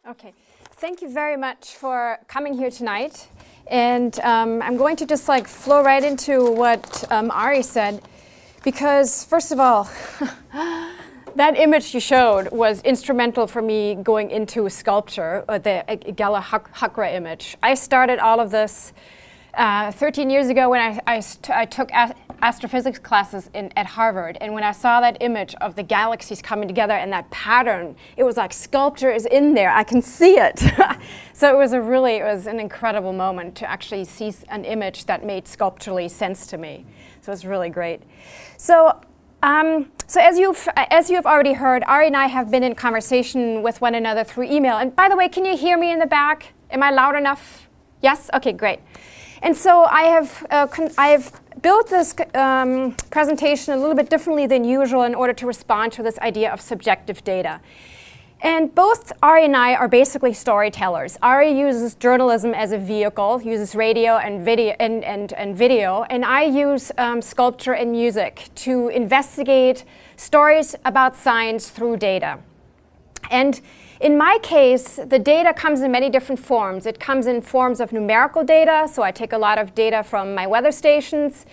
Okay, thank you very much for coming here tonight. And I'm going to just flow right into what Ari said, because first of all, that image you showed was instrumental for me going into sculpture, the Gala Hakra image. I started all of this 13 years ago when I took astrophysics classes at Harvard, and when I saw that image of the galaxies coming together and that pattern, it was like sculpture is in there. I can see it. So it was an incredible moment to actually see an image that made sculpturally sense to me. So it was really great. So as you've already heard, Ari and I have been in conversation with one another through email. And by the way, can you hear me in the back? Am I loud enough? Yes? Okay, great. And so I have built this presentation a little bit differently than usual in order to respond to this idea of subjective data. And both Ari and I are basically storytellers. Ari uses journalism as a vehicle, uses radio and video, and I use sculpture and music to investigate stories about science through data. And in my case, the data comes in many different forms. It comes in forms of numerical data, so I take a lot of data from my weather stations,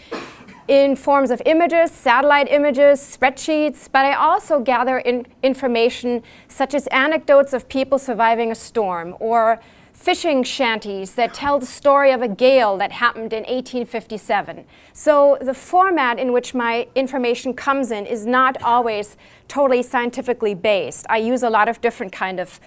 in forms of images, satellite images, spreadsheets, but I also gather information such as anecdotes of people surviving a storm, or fishing shanties that tell the story of a gale that happened in 1857. So the format in which my information comes in is not always totally scientifically based. I use a lot of different kind of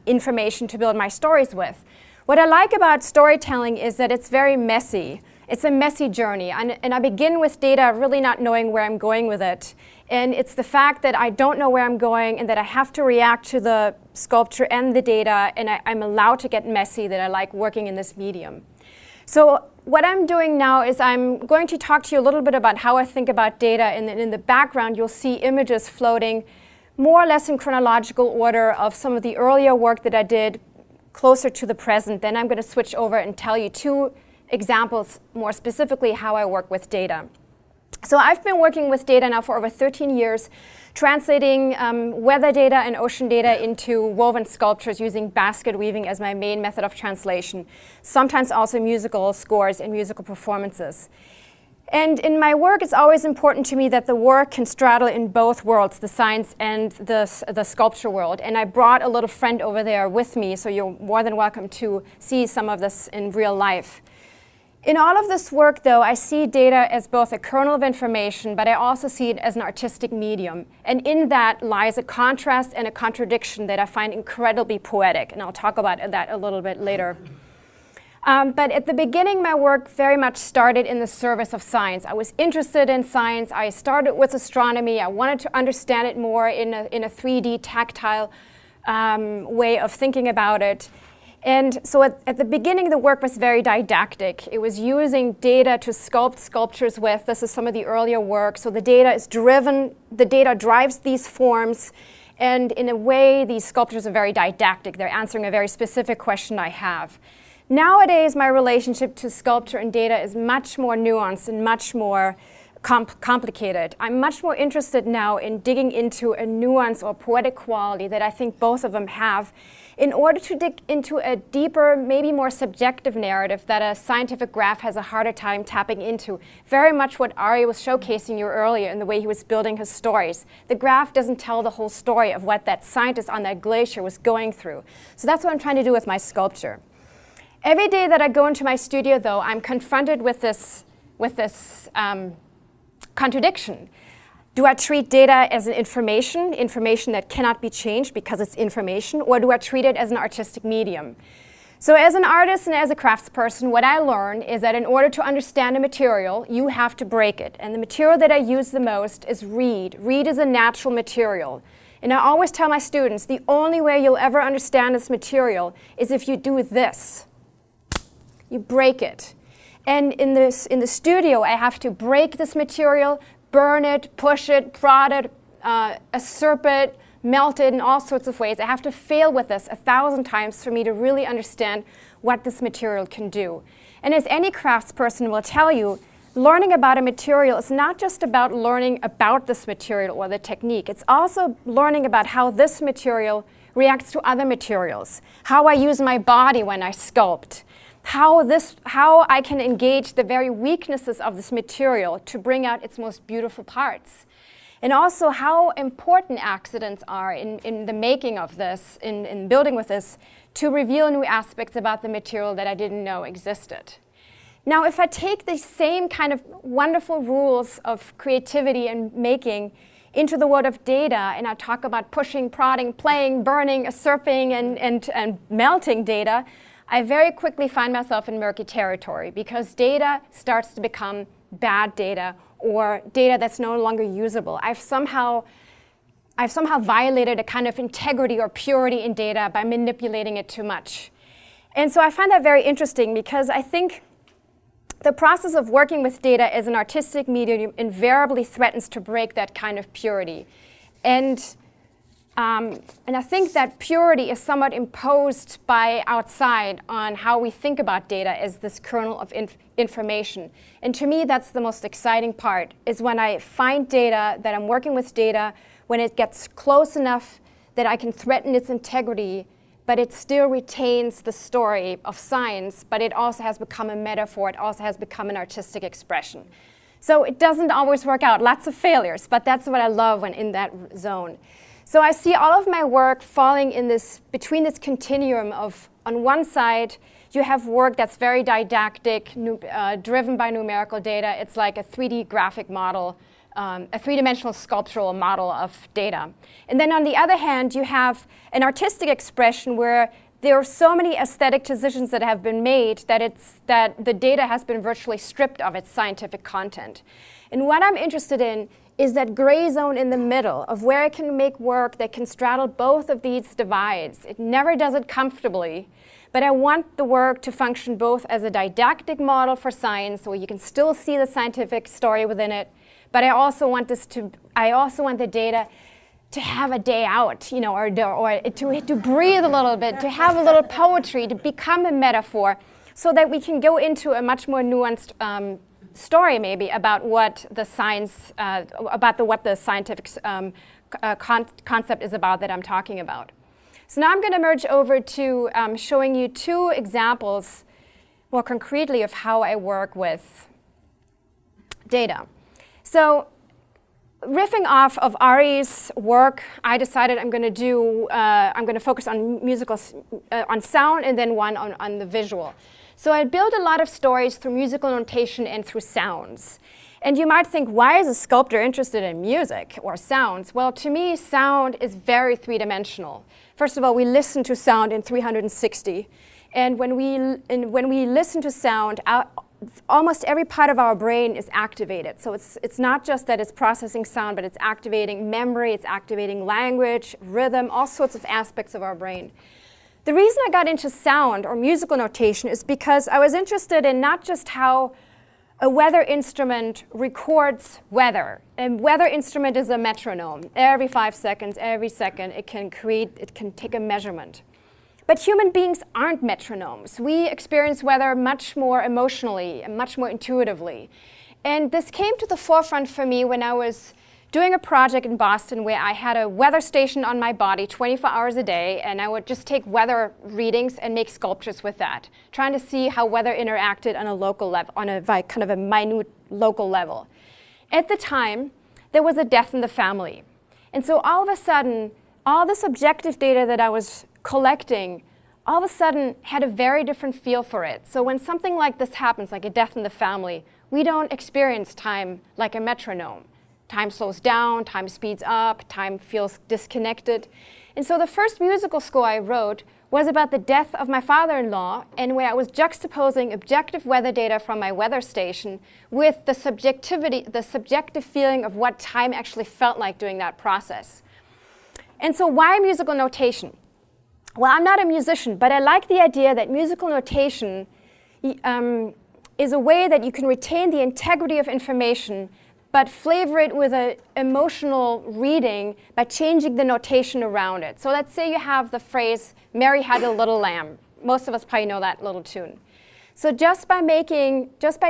information to build my stories with. What I like about storytelling is that it's very messy. It's a messy journey, and I begin with data really not knowing where I'm going with it. And it's the fact that I don't know where I'm going and that I have to react to the sculpture and the data, and I'm allowed to get messy, that I like working in this medium. So what I'm doing now is I'm going to talk to you a little bit about how I think about data, and then in the background you'll see images floating more or less in chronological order of some of the earlier work that I did closer to the present. Then I'm going to switch over and tell you two examples, more specifically how I work with data. So I've been working with data now for over 13 years, translating weather data and ocean data into woven sculptures using basket weaving as my main method of translation, sometimes also musical scores and musical performances. And in my work, it's always important to me that the work can straddle in both worlds, the science and the sculpture world. And I brought a little friend over there with me, so you're more than welcome to see some of this in real life. In all of this work, though, I see data as both a kernel of information, but I also see it as an artistic medium. And in that lies a contrast and a contradiction that I find incredibly poetic, and I'll talk about that a little bit later. But at the beginning, my work very much started in the service of science. I was interested in science. I started with astronomy. I wanted to understand it more in a 3D tactile way of thinking about it. And so at the beginning, the work was very didactic. It was using data to sculpt sculptures with. This is some of the earlier work. So the data is driven, the data drives these forms. And in a way, these sculptures are very didactic. They're answering a very specific question I have. Nowadays, my relationship to sculpture and data is much more nuanced and much more complicated. I'm much more interested now in digging into a nuance or poetic quality that I think both of them have, in order to dig into a deeper, maybe more subjective narrative that a scientific graph has a harder time tapping into. Very much what Ari was showcasing you earlier in the way he was building his stories. The graph doesn't tell the whole story of what that scientist on that glacier was going through. So that's what I'm trying to do with my sculpture. Every day that I go into my studio, though, I'm confronted with this contradiction. Do I treat data as an information that cannot be changed because it's information, or do I treat it as an artistic medium? So as an artist and as a craftsperson, what I learn is that in order to understand a material, you have to break it. And the material that I use the most is reed. Reed is a natural material. And I always tell my students, the only way you'll ever understand this material is if you do this. You break it. And in the studio, I have to break this material, burn it, push it, prod it, usurp it, melt it in all sorts of ways. I have to fail with this 1,000 times for me to really understand what this material can do. And as any craftsperson will tell you, learning about a material is not just about learning about this material or the technique. It's also learning about how this material reacts to other materials, how I use my body when I sculpt, how I can engage the very weaknesses of this material to bring out its most beautiful parts. And also how important accidents are in the making of this, in building with this, to reveal new aspects about the material that I didn't know existed. Now, if I take the same kind of wonderful rules of creativity and making into the world of data, and I talk about pushing, prodding, playing, burning, usurping, and melting data, I very quickly find myself in murky territory, because data starts to become bad data or data that's no longer usable. I've somehow violated a kind of integrity or purity in data by manipulating it too much. And so I find that very interesting, because I think the process of working with data as an artistic medium invariably threatens to break that kind of purity. And I think that purity is somewhat imposed by outside on how we think about data as this kernel of information. And to me, that's the most exciting part, is when I find data, that I'm working with data, when it gets close enough that I can threaten its integrity, but it still retains the story of science, but it also has become a metaphor, it also has become an artistic expression. So it doesn't always work out, lots of failures, but that's what I love when in that zone. So I see all of my work falling in between this continuum of, on one side, you have work that's very didactic, driven by numerical data. It's like a 3D graphic model, a three-dimensional sculptural model of data. And then on the other hand, you have an artistic expression where there are so many aesthetic decisions that have been made that the data has been virtually stripped of its scientific content. And what I'm interested in is that gray zone in the middle of where I can make work that can straddle both of these divides. It never does it comfortably, but I want the work to function both as a didactic model for science, so you can still see the scientific story within it, but I also want the data to have a day out, or to breathe a little bit, to have a little poetry, to become a metaphor, so that we can go into a much more nuanced story maybe about what the science, what the scientific concept is about that I'm talking about. So now I'm going to merge over to showing you two examples more concretely of how I work with data. So riffing off of Ari's work, I decided I'm going to focus on sound, and then one on the visual. So I built a lot of stories through musical notation and through sounds. And you might think, why is a sculptor interested in music or sounds? Well, to me, sound is very three-dimensional. First of all, we listen to sound in 360. And when we listen to sound, almost every part of our brain is activated. So it's not just that it's processing sound, but it's activating memory, it's activating language, rhythm, all sorts of aspects of our brain. The reason I got into sound or musical notation is because I was interested in not just how a weather instrument records weather. A weather instrument is a metronome. Every 5 seconds, every second, it can take a measurement. But human beings aren't metronomes. We experience weather much more emotionally and much more intuitively. And this came to the forefront for me when I was doing a project in Boston where I had a weather station on my body 24 hours a day, and I would just take weather readings and make sculptures with that, trying to see how weather interacted on a local level, on a kind of a minute local level. At the time, there was a death in the family. And so all of a sudden, all this objective data that I was collecting all of a sudden had a very different feel for it. So when something like this happens, like a death in the family, we don't experience time like a metronome. Time slows down, time speeds up, time feels disconnected. And so the first musical score I wrote was about the death of my father-in-law, and where I was juxtaposing objective weather data from my weather station with the subjective feeling of what time actually felt like during that process. And so why musical notation? Well, I'm not a musician, but I like the idea that musical notation is a way that you can retain the integrity of information but flavor it with an emotional reading by changing the notation around it. So let's say you have the phrase, "Mary had a little lamb." Most of us probably know that little tune. So just by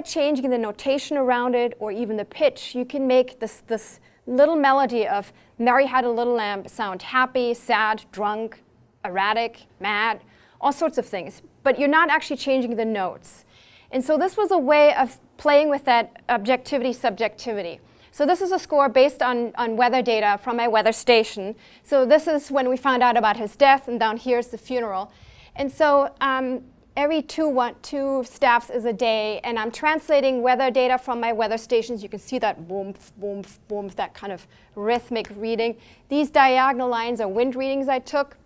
changing the notation around it, or even the pitch, you can make this little melody of "Mary had a little lamb" sound happy, sad, drunk, erratic, mad, all sorts of things. But you're not actually changing the notes. And so this was a way of playing with that objectivity, subjectivity. So this is a score based on weather data from my weather station. So this is when we found out about his death, and down here is the funeral. And so every two staffs is a day, and I'm translating weather data from my weather stations. You can see that boom, boom, boom, that kind of rhythmic reading. These diagonal lines are wind readings I took.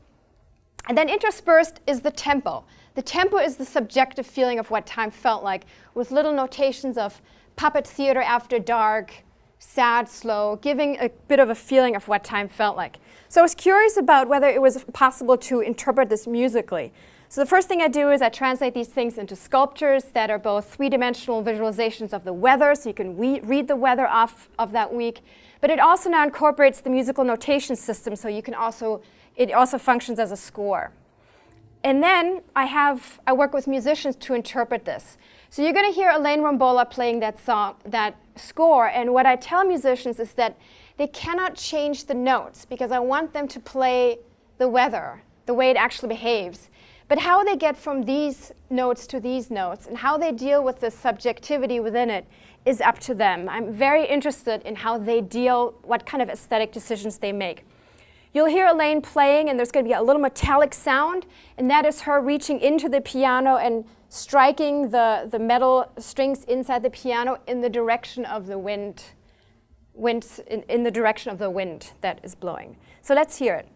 And then interspersed is the tempo. The tempo is the subjective feeling of what time felt like, with little notations of puppet theater after dark, sad, slow, giving a bit of a feeling of what time felt like. So I was curious about whether it was possible to interpret this musically. So the first thing I do is I translate these things into sculptures that are both three-dimensional visualizations of the weather, so you can read the weather off of that week. But it also now incorporates the musical notation system, so you can it also functions as a score. And then I work with musicians to interpret this. So you're going to hear Elaine Rombola playing that score, and what I tell musicians is that they cannot change the notes because I want them to play the weather, the way it actually behaves. But how they get from these notes to these notes and how they deal with the subjectivity within it is up to them. I'm very interested in how they deal, what kind of aesthetic decisions they make. You'll hear Elaine playing, and there's going to be a little metallic sound, and that is her reaching into the piano and striking the metal strings inside the piano in the direction of the wind, in the direction of the wind that is blowing. So let's hear it.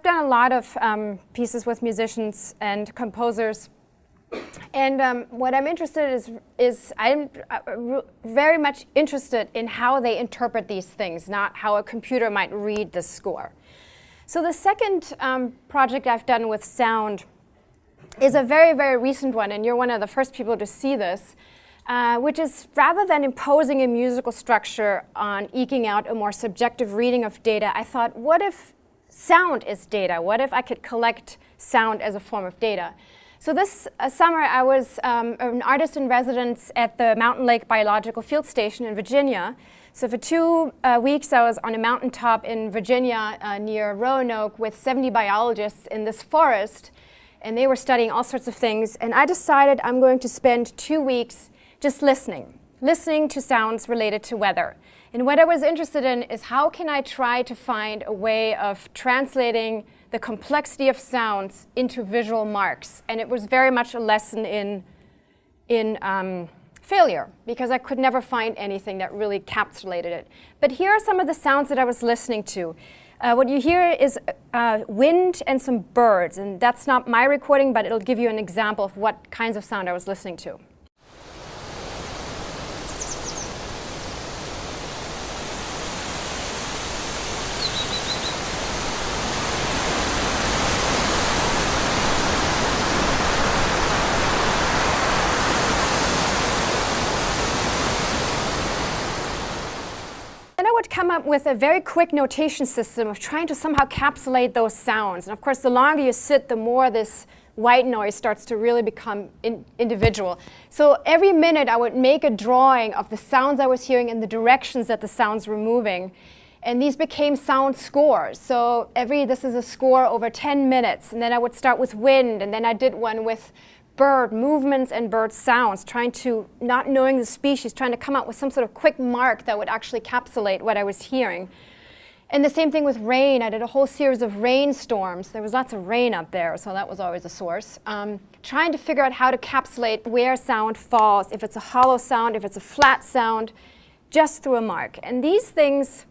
Done a lot of pieces with musicians and composers, and what I'm interested is I'm very much interested in how they interpret these things, not how a computer might read the score. So the second project I've done with sound is a very, very recent one, and you're one of the first people to see this, which is rather than imposing a musical structure on eking out a more subjective reading of data, I thought, what if sound is data? What if I could collect sound as a form of data? So this summer I was an artist in residence at the Mountain Lake Biological Field Station in Virginia. So for 2 weeks I was on a mountaintop in Virginia near Roanoke with 70 biologists in this forest, and they were studying all sorts of things, and I decided I'm going to spend 2 weeks just listening to sounds related to weather. And what I was interested in is how can I try to find a way of translating the complexity of sounds into visual marks. And it was very much a lesson in failure, because I could never find anything that really encapsulated it. But here are some of the sounds that I was listening to. What you hear is wind and some birds. And that's not my recording, but it'll give you an example of what kinds of sound I was listening to. Come up with a very quick notation system of trying to somehow capsulate those sounds. And of course, the longer you sit, the more this white noise starts to really become individual. So every minute I would make a drawing of the sounds I was hearing and the directions that the sounds were moving. And these became sound scores. So this is a score over 10 minutes. And then I would start with wind, and then I did one with bird movements and bird sounds, not knowing the species, trying to come up with some sort of quick mark that would actually encapsulate what I was hearing. And the same thing with rain. I did a whole series of rainstorms. There was lots of rain up there, so that was always a source. Trying to figure out how to encapsulate where sound falls, if it's a hollow sound, if it's a flat sound, just through a mark. And these things,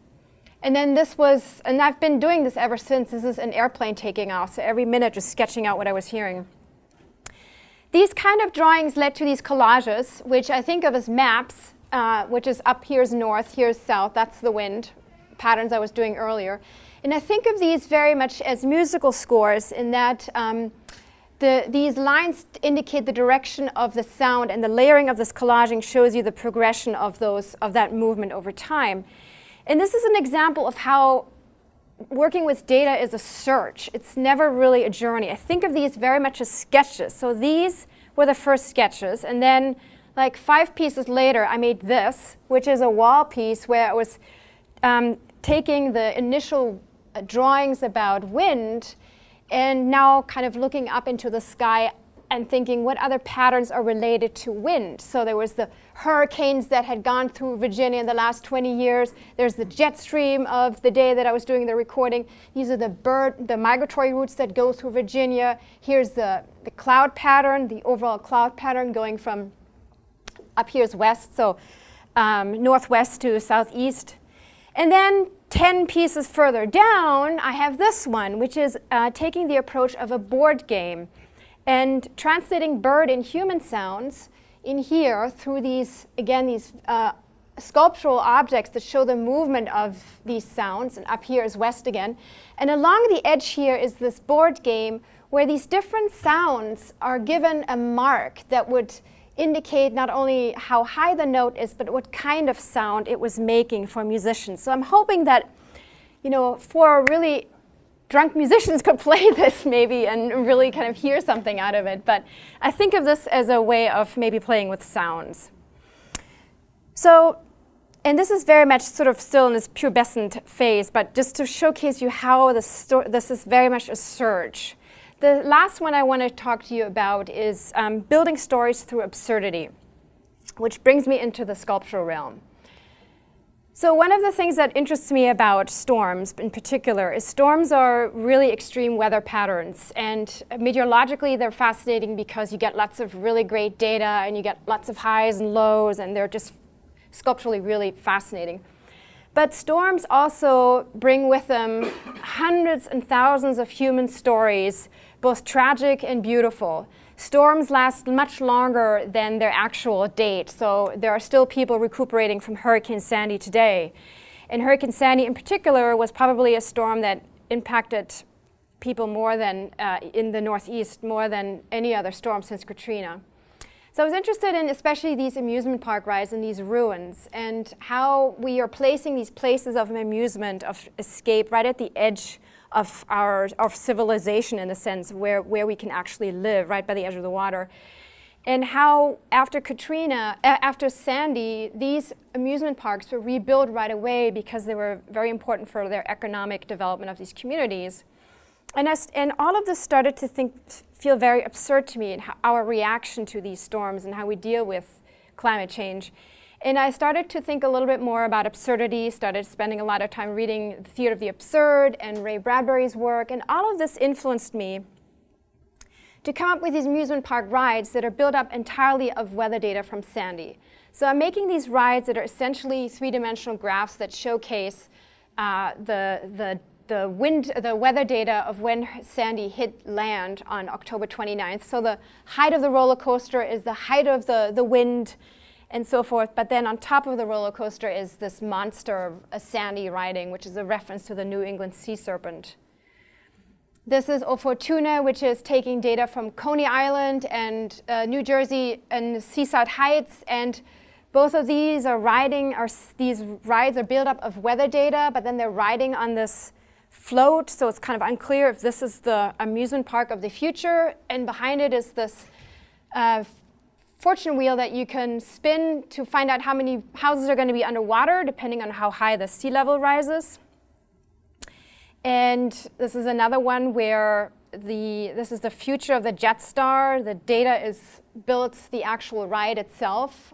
and then this was, and I've been doing this ever since. This is an airplane taking off, so every minute just sketching out what I was hearing. These kind of drawings led to these collages, which I think of as maps, which is up here's north, here's south, that's the wind patterns I was doing earlier. And I think of these very much as musical scores in that these lines indicate the direction of the sound, and the layering of this collaging shows you the progression of that movement over time. And this is an example of how working with data is a search. It's never really a journey. I think of these very much as sketches. So these were the first sketches, and then like 5 pieces later I made this, which is a wall piece where I was taking the initial drawings about wind and now kind of looking up into the sky and thinking what other patterns are related to wind. So there was the hurricanes that had gone through Virginia in the last 20 years. There's the jet stream of the day that I was doing the recording. These are the migratory routes that go through Virginia. Here's the cloud pattern, the overall cloud pattern going from up here's west, so northwest to southeast. And then 10 pieces further down, I have this one, which is taking the approach of a board game and translating bird and human sounds in here through these, again, these sculptural objects that show the movement of these sounds. And up here is west again. And along the edge here is this board game where these different sounds are given a mark that would indicate not only how high the note is, but what kind of sound it was making for musicians. So I'm hoping that, you know, for really drunk musicians could play this maybe and really kind of hear something out of it. But I think of this as a way of maybe playing with sounds. So, and this is very much sort of still in this pubescent phase, but just to showcase you how this is very much a surge. The last one I want to talk to you about is building stories through absurdity, which brings me into the sculptural realm. So one of the things that interests me about storms in particular is storms are really extreme weather patterns. And meteorologically, they're fascinating because you get lots of really great data and you get lots of highs and lows, and they're just sculpturally really fascinating. But storms also bring with them hundreds and thousands of human stories, both tragic and beautiful. Storms last much longer than their actual date, so there are still people recuperating from Hurricane Sandy today. And Hurricane Sandy in particular was probably a storm that impacted people more than, in the Northeast, more than any other storm since Katrina. So I was interested in especially these amusement park rides and these ruins and how we are placing these places of amusement, of escape, right at the edge of civilization in a sense, where we can actually live, right by the edge of the water. And how after Katrina, after Sandy, these amusement parks were rebuilt right away because they were very important for their economic development of these communities. And all of this started to feel very absurd to me, in our reaction to these storms and how we deal with climate change. And I started to think a little bit more about absurdity, started spending a lot of time reading The Theater of the Absurd and Ray Bradbury's work, and all of this influenced me to come up with these amusement park rides that are built up entirely of weather data from Sandy. So I'm making these rides that are essentially three-dimensional graphs that showcase the weather data of when Sandy hit land on October 29th. So the height of the roller coaster is the height of the wind and so forth. But then on top of the roller coaster is this monster, a Sandy riding, which is a reference to the New England sea serpent. This is O Fortuna, which is taking data from Coney Island and New Jersey and Seaside Heights. And both of these these rides are built up of weather data, but then they're riding on this float, so it's kind of unclear if this is the amusement park of the future, and behind it is this fortune wheel that you can spin to find out how many houses are going to be underwater depending on how high the sea level rises. And this is another one where this is the future of the Jetstar. The data builds the actual ride itself.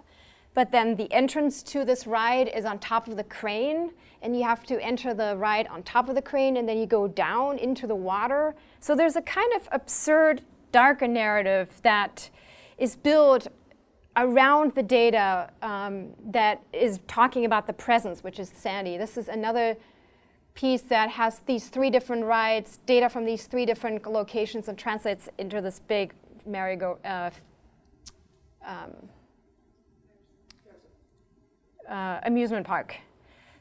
but then the entrance to this ride is on top of the crane, and you have to enter the ride on top of the crane, and then you go down into the water. So there's a kind of absurd, darker narrative that is built around the data that is talking about the presence, which is Sandy. This is another piece that has these 3 different rides, data from these 3 different locations, and translates into this big amusement park.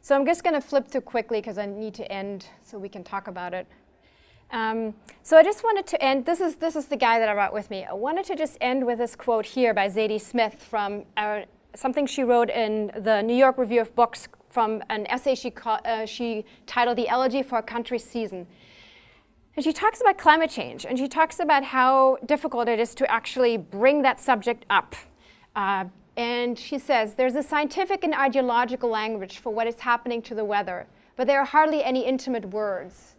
So I'm just going to flip through quickly because I need to end so we can talk about it. So I just wanted to end, this is the guy that I brought with me. I wanted to just end with this quote here by Zadie Smith from something she wrote in the New York Review of Books from an essay she titled The Elegy for a Country Season. And she talks about climate change, and she talks about how difficult it is to actually bring that subject up. And she says, there's a scientific and ideological language for what is happening to the weather, but there are hardly any intimate words.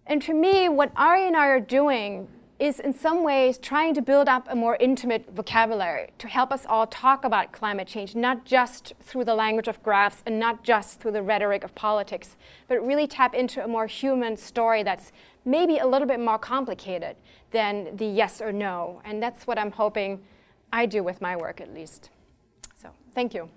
And to me, what Ari and I are doing is in some ways trying to build up a more intimate vocabulary to help us all talk about climate change, not just through the language of graphs and not just through the rhetoric of politics, but really tap into a more human story that's maybe a little bit more complicated than the yes or no. And that's what I'm hoping I do with my work, at least. So thank you.